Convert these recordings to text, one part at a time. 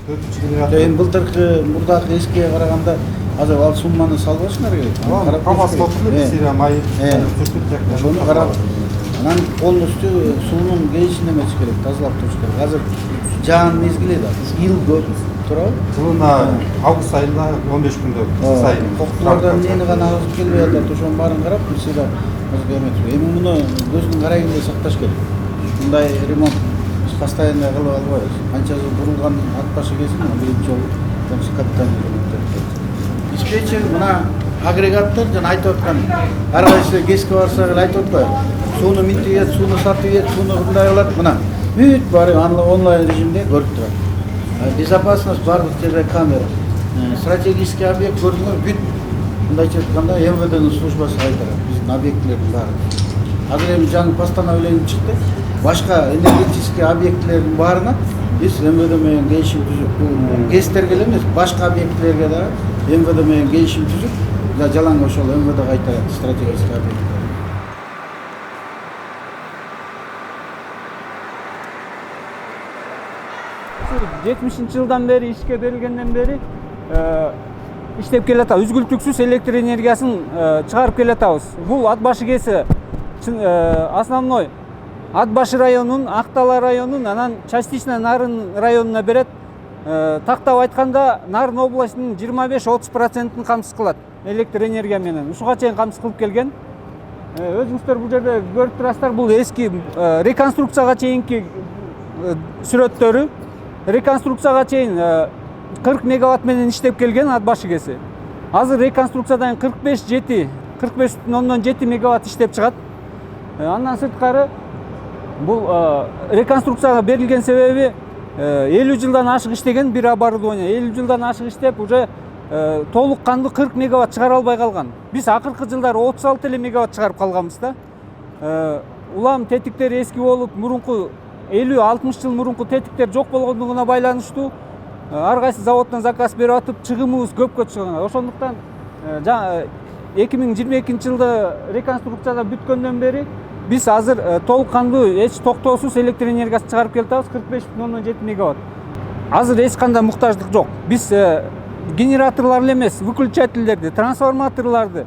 4-cü generator. Эми былтыркы мурдакы эскиге караганда азыр ал сумманы салбашыңар керек. Капас болду бизге май сүртүп жакта. Ошону карап, анан полностью суунун келишин эмес керек, тазалап туруш керек. Азыр жаан мезгили да, ил көп турабы? Жылына август айында 15 күндө сайын. Коктулардан эмне гана азып келбей атат, ошонун баарын карап, бизде эми муну көздүн карайында сакташ керек. Мындай ремонт постоянно кылып албайбыз. Канча жыл бурулган ат башы кезин биринчи жолу капитальный ремонт этти. Диспетчер мына агрегаттар жана айтып аткан ар кайсы кеске барсак эле айтып атпайбы? Сууну минтип ийет, сууну сатып ийет, сууну мындай кылат. Мына бүт баары онлайн режимде көрүп турат. Безопасность барлык жерде камера. Стратегический объект көрдүңөр бүт мындайча айтканда МВДнын службасы кайтарат. Биздин объектилердин баары. Азыр эми жаңы постановление чыкты. Башка энергетический объектилердин баарына биз МВД менен келишим түзүп, ГЭСтерге эле эмес, башка объектилерге да МВД менен келишим түзүп, жалаң ошол МВД кайтарат стратегический объект. 70-жылдан бери ишке берилгенден бери иштеп келатабыз. Үзгүлтүксүз электр энергиясын чыгарып келатабыз. Бул ат башы кеси основной ат башы районунун, Актала районунун, анан частично Нарын районуна берет. Тактап айтканда Нарын областынын 25-30%-ын камсыз кылат электр энергия менен. Ушуга чейин камсыз кылып келген. Өзүңүздөр бул жерде көрүп турасыздар, бул эски реконструкцияга чейинки сүрөттөрү. Реконструкцияга чейин 40 мегаватт менен иштеп келген ат башы кеси. Азыр реконструкциядан 45,7 мегаватт иштеп чыгат. Андан сырткары бул реконструкцияга берилген себеби 50 жылдан ашык иштеген бир оборудование. 50 жылдан ашык иштеп уже толук кандуу 40 мегаватт чыгара албай калган. Биз акыркы жылдары 36 эле мегаватт чыгарып калганбыз да. Улам тетиктери эски болуп, мурунку 50-60 жыл мурунку тетиктер жок болгондугуна байланыштуу ар кайсы заводдон заказ берип атып, чыгымыбыз көпкө чыган. Ошондуктан 2022 жылда реконструкцияда бүткөндөн бери биз азыр толук кандуу эч токтоосуз электр энергиясын чыгарып келатабыз 45,7 мегаватт. Азыр эч кандай муктаждык жок. Биз генераторлор эле эмес, выключательдерди, трансформаторлорду,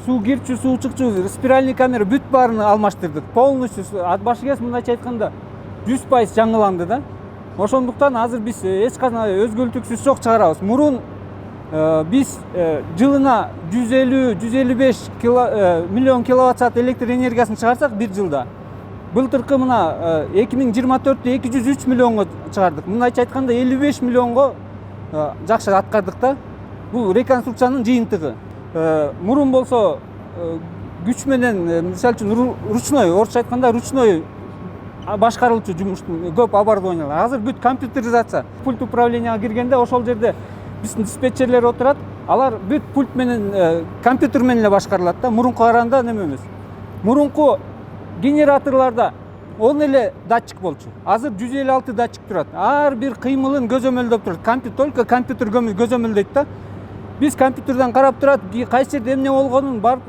суу кирчү, суу чыкчу, спиральный камера бүт баарын алмаштырдык. Полностью ат башы кес мындайча айтканда 100% жаңыланды да. Ошондуктан азыр биз эч кандай өзгөлтүксүз жок чыгарабыз. Мурун биз жылына 150-155 миллион киловатт саат электр энергиясын чыгарсак бир жылда. Былтыркы мына 2024-те 203 миллионго чыгардык. Мындайча айтканда 55 миллионго жакшы аткардык да. Бул реконструкциянын жыйынтыгы. Мурун болсо күч менен, мисалы үчүн ручной, орусча айтканда ручной башкарылчу жумуштун көп оборудованиялар. Азыр бүт компьютеризация. Пульт управленияга киргенде ошол жерде биздин диспетчерлер отурат. Алар бүт пульт менен, компьютер менен эле башкарылат да. Мурунку караганда неме эмес. Мурунку генераторлордо 10 эле датчик болчу. Азыр 156 датчик турат. Ар бир кыймылын көзөмөлдөп турат. Только компьютер көзөмөлдөйт да. Биз компьютерден карап турат, кайсы жерде эмне болгонун барып,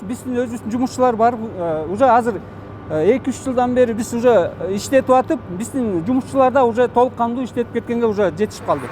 биздин өзүбүздүн жумушчулар барып, уже азыр 2-3 жылдан бери биз уже иштетип атып, биздин жумушчулар да уже толук кандуу иштетип кеткенге уже жетишип калды.